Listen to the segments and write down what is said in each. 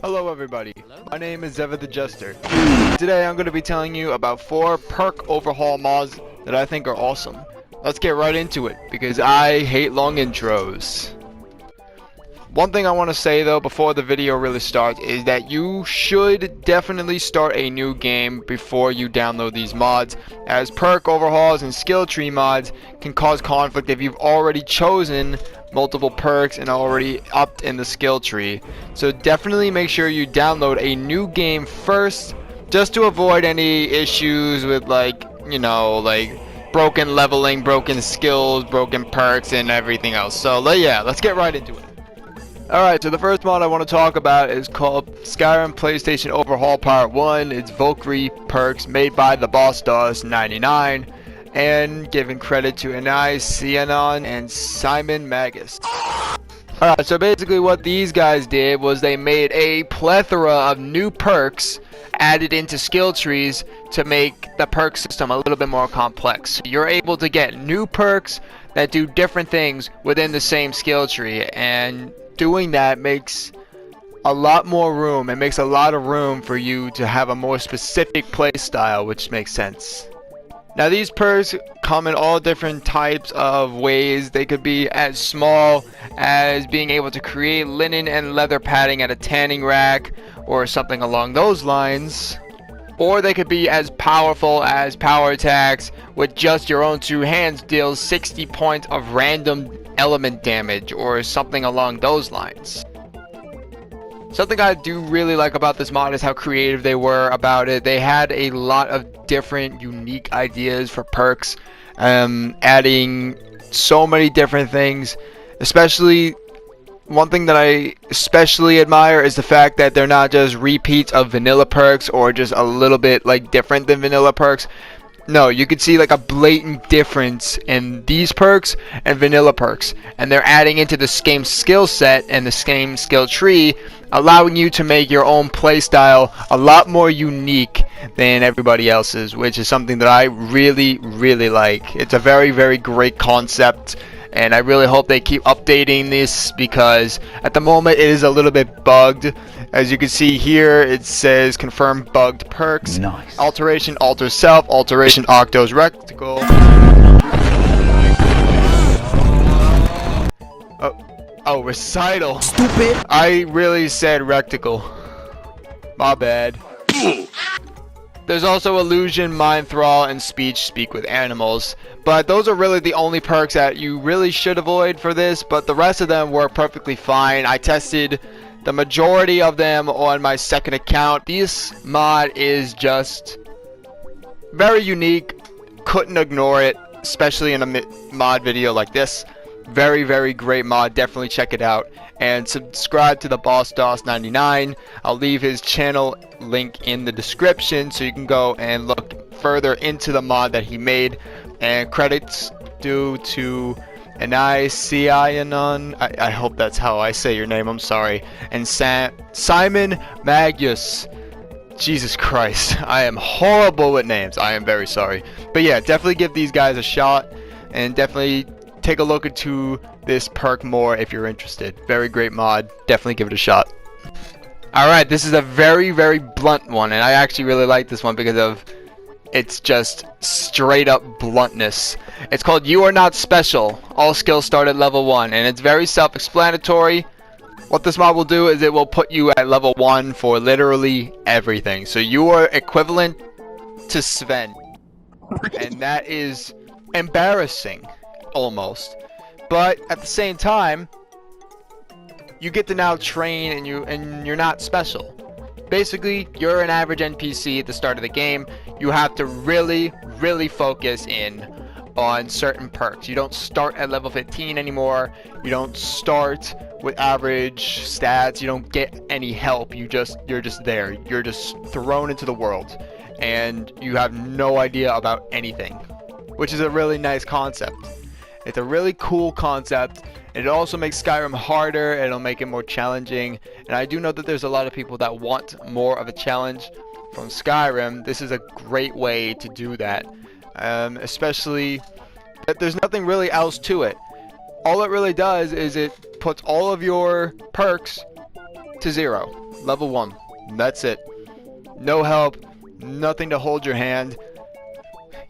Hello everybody, my name is Zeva the Jester. Today I'm going to be telling you about 4 perk overhaul mods that I think are awesome. Let's get right into it, because I hate long intros. One thing I want to say though before the video really starts is that you should definitely start a new game before you download these mods, as perk overhauls and skill tree mods can cause conflict if you've already chosen multiple perks and already upped in the skill tree. So definitely make sure you download a new game first, just to avoid any issues with like broken leveling, broken skills, broken perks and everything else. So yeah, let's get right into it. Alright, so the first mod I want to talk about is called Skyrim PlayStation Overhaul Part 1. It's Valkyrie perks made by the Boss Doss 99 and giving credit to Anai Cianon and Simon Magus. Alright, so basically what these guys did was they made a plethora of new perks added into skill trees to make the perk system a little bit more complex. You're able to get new perks that do different things within the same skill tree, and doing that makes a lot more room. It makes a lot of room for you to have a more specific play style, which makes sense. Now these perks come in all different types of ways. They could be as small as being able to create linen and leather padding at a tanning rack or something along those lines. Or they could be as powerful as power attacks with just your own 2 hands deals 60 points of random element damage or something along those lines. Something I do really like about this mod is how creative they were about it. They had a lot of different unique ideas for perks, adding so many different things. Especially one thing that I especially admire is the fact that they're not just repeats of vanilla perks or just a little bit like different than vanilla perks. No, you can see like a blatant difference in these perks and vanilla perks, and they're adding into the same skill set and the same skill tree, allowing you to make your own playstyle a lot more unique than everybody else's, which is something that I really like. It's a very great concept, and I really hope they keep updating this, because at the moment it is a little bit bugged. As you can see here, it says confirm bugged perks. Nice. Alteration alters self, alteration octos rectical. Oh, recital. Stupid. I really said rectical. My bad. There's also illusion, mind thrall, and speech speak with animals, but those are really the only perks that you really should avoid for this, but the rest of them work perfectly fine. I tested the majority of them on my second account. This mod is just very unique, couldn't ignore it, especially in a mod video like this. Very great mod, definitely check it out, and subscribe to the Boss Doss 99. I'll leave his channel link in the description so you can go and look further into the mod that he made, and credits due to Anai Cianon, I hope that's how I say your name, I'm sorry, and Simon Magus. Jesus Christ, I am horrible with names, I am very sorry. But yeah, definitely give these guys a shot, and definitely take a look into this perk more if you're interested. Very great mod, definitely give it a shot. Alright, this is a very blunt one, and I actually really like this one because of it's just straight up bluntness. It's called You Are Not Special. All skills start at level 1, and it's very self-explanatory. What this mod will do is it will put you at level 1 for literally everything. So you are equivalent to Sven, and that is embarrassing, almost. But at the same time, you get to now train, and you're not special. Basically, you're an average NPC at the start of the game. You have to really focus in on certain perks. You don't start at level 15 anymore. You don't start with average stats. You don't get any help. You're just there. You're just thrown into the world, and you have no idea about anything, which is a really nice concept. It's a really cool concept. It also makes Skyrim harder, it'll make it more challenging, and I do know that there's a lot of people that want more of a challenge from Skyrim. This is a great way to do that, especially that there's nothing really else to it. All it really does is it puts all of your perks to 0. Level 1. That's it. No help, nothing to hold your hand.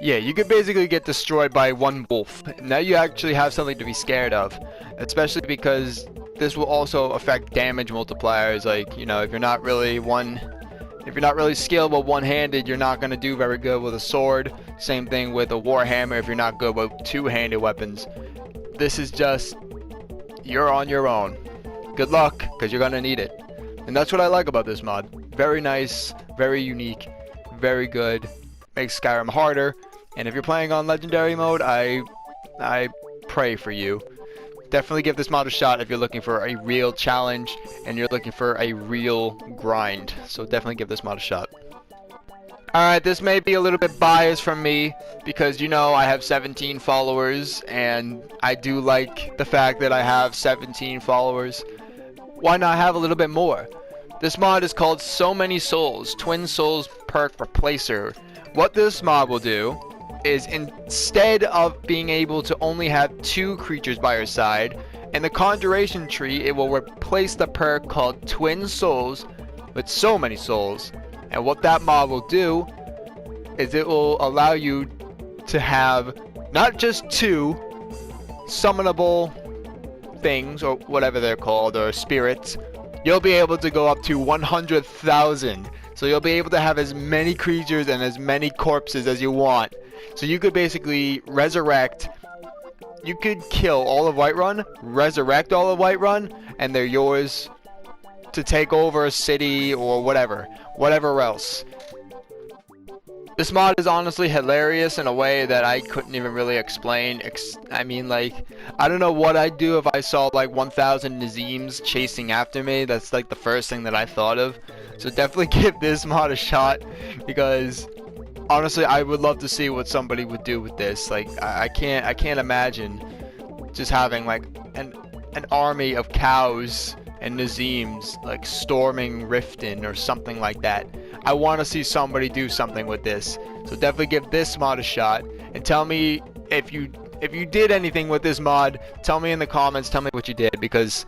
Yeah, you could basically get destroyed by one wolf. Now you actually have something to be scared of, especially because this will also affect damage multipliers. Like, you know, if you're not really skilled with one-handed, you're not going to do very good with a sword. Same thing with a warhammer if you're not good with two-handed weapons. This is just, you're on your own. Good luck, because you're going to need it. And that's what I like about this mod. Very nice, very unique, very good. Makes Skyrim harder. And if you're playing on legendary mode, I pray for you. Definitely give this mod a shot if you're looking for a real challenge and you're looking for a real grind. So definitely give this mod a shot. Alright, this may be a little bit biased from me because, you know, I have 17 followers and I do like the fact that I have 17 followers. Why not have a little bit more? This mod is called So Many Souls, Twin Souls Perk Replacer. What this mod will do is, instead of being able to only have 2 creatures by your side, in the conjuration tree it will replace the perk called Twin Souls with So Many Souls. And what that mod will do is it will allow you to have not just 2 summonable things, or whatever they're called, or spirits. You'll be able to go up to 100,000. So you'll be able to have as many creatures and as many corpses as you want. So you could basically resurrect. You could kill all of Whiterun, resurrect all of Whiterun, and they're yours to take over a city or whatever else. This mod is honestly hilarious in a way that I couldn't even really explain. I mean, like, I don't know what I'd do if I saw like 1,000 Nazeems chasing after me. That's like the first thing that I thought of. So definitely give this mod a shot, because honestly I would love to see what somebody would do with this. Like, I can't imagine just having like an army of cows and Nazeems like storming Riften or something like that. I want to see somebody do something with this. So definitely give this mod a shot and tell me if you did anything with this mod. Tell me in the comments, tell me what you did, because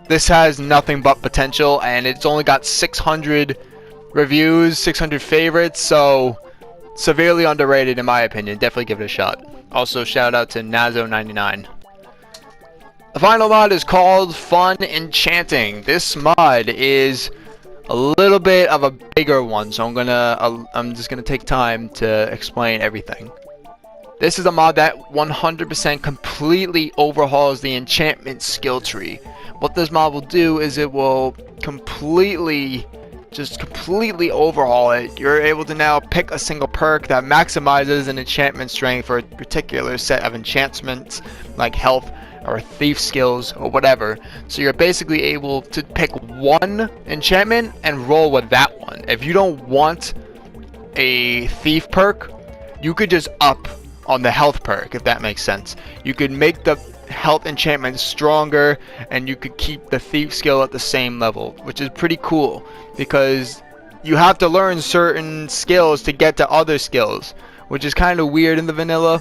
this has nothing but potential and it's only got 600 reviews, 600 favorites, so severely underrated in my opinion. Definitely give it a shot. Also shout out to Nazo99. The final mod is called Fun and Chanting. This mod is a little bit of a bigger one, so I'm just gonna take time to explain everything. This is a mod that 100% completely overhauls the enchantment skill tree. What this mod will do is it will completely overhaul it. You're able to now pick a single perk that maximizes an enchantment strength for a particular set of enchantments, like health or thief skills or whatever. So you're basically able to pick one enchantment and roll with that one. If you don't want a thief perk, you could just up on the health perk, if that makes sense. You could make the health enchantment stronger and you could keep the thief skill at the same level, which is pretty cool because you have to learn certain skills to get to other skills, which is kind of weird in the vanilla,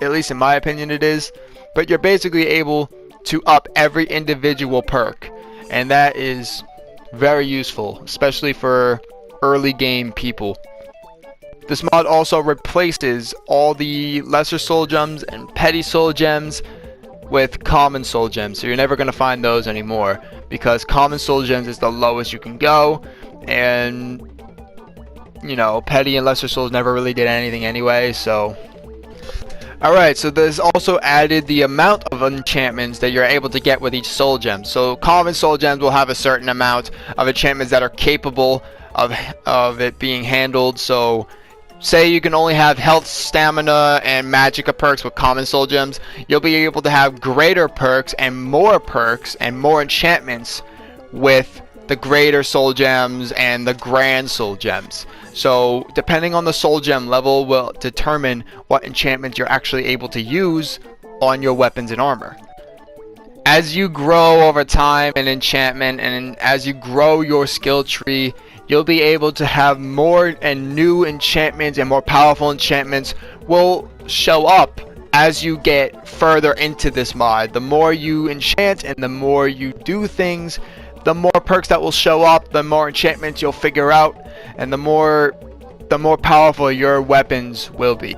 at least in my opinion it is. But you're basically able to up every individual perk, and that is very useful, especially for early game people. This mod also replaces all the lesser soul gems and petty soul gems with common soul gems, so you're never going to find those anymore, because common soul gems is the lowest you can go, and you know, petty and lesser souls never really did anything anyway. So alright, so this also added the amount of enchantments that you're able to get with each soul gem. So common soul gems will have a certain amount of enchantments that are capable of it being handled. So say you can only have health, stamina, and magicka perks with common soul gems. You'll be able to have greater perks and more enchantments with the greater soul gems and the grand soul gems. So depending on the soul gem level will determine what enchantments you're actually able to use on your weapons and armor. As you grow over time in enchantment and as you grow your skill tree, you'll be able to have more and new enchantments, and more powerful enchantments will show up as you get further into this mod. The more you enchant and the more you do things, the more perks that will show up, the more enchantments you'll figure out, and the more powerful your weapons will be.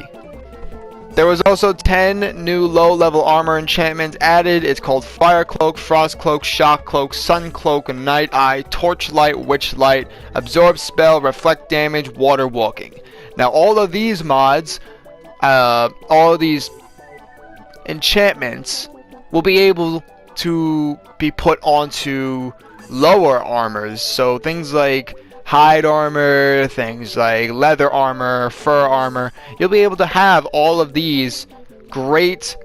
There was also 10 new low-level armor enchantments added. It's called Fire Cloak, Frost Cloak, Shock Cloak, Sun Cloak, Night Eye, Torchlight, Witchlight, Absorb Spell, Reflect Damage, Water Walking. Now all of these mods, all of these enchantments will be able to be put onto lower armors. So things like hide armor, things like leather armor, fur armor. You'll be able to have all of these great,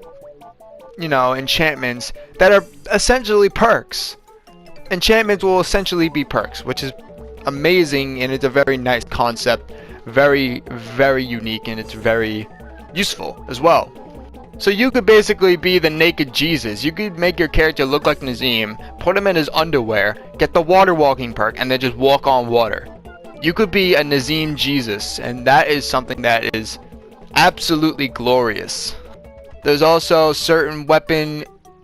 enchantments that are essentially perks. Enchantments will essentially be perks, which is amazing, and it's a very nice concept. Very, very unique, and it's very useful as well. So you could basically be the naked Jesus. You could make your character look like Nazim, put him in his underwear, get the water walking perk, and then just walk on water. You could be a Nazim Jesus, and that is something that is absolutely glorious. There's also certain weapon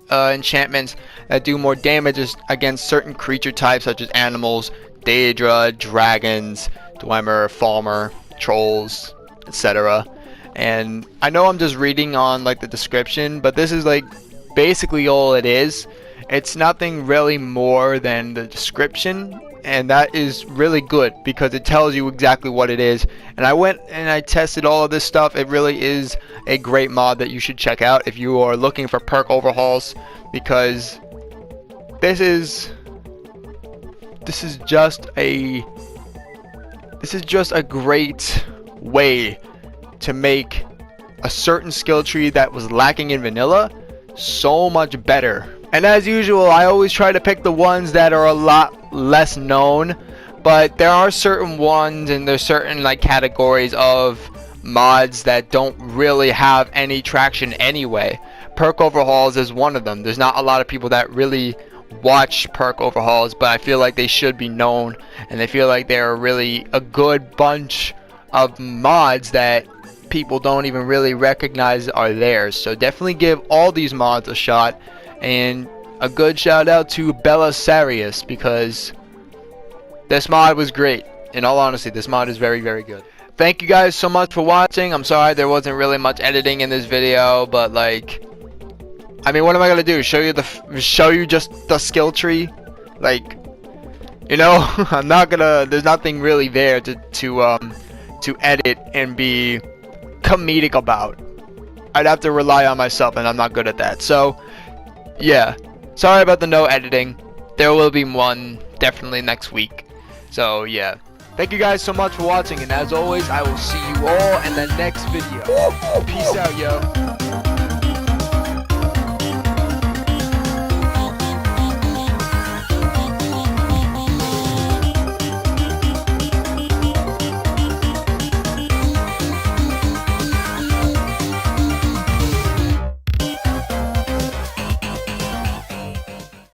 enchantments that do more damage against certain creature types, such as animals, Daedra, dragons, Dwemer, Falmer, trolls, etc. And I know I'm just reading on the description, but this is basically all it is. It's nothing really more than the description, and that is really good because it tells you exactly what it is. And I went and I tested all of this stuff. It really is a great mod that you should check out if you are looking for perk overhauls, because this is just a great way to make a certain skill tree that was lacking in vanilla so much better. And as usual, I always try to pick the ones that are a lot less known, but there are certain ones and there's certain categories of mods that don't really have any traction anyway. Perk overhauls is one of them. There's not a lot of people that really watch perk overhauls, but I feel like they should be known, and I feel like they're really a good bunch of mods that people don't even really recognize are theirs. So definitely give all these mods a shot, and a good shout out to Belisarius, because this mod was great. In all honesty, this mod is very, very good. Thank you guys so much for watching. I'm sorry there wasn't really much editing in this video, but I mean, what am I gonna do? Show you just the skill tree? I'm not gonna. There's nothing really there to edit and be comedic about. I'd have to rely on myself, and I'm not good at that. So, yeah. Sorry about the no editing. There will be one definitely next week. So, yeah. Thank you guys so much for watching, and as always, I will see you all in the next video. Peace out, yo.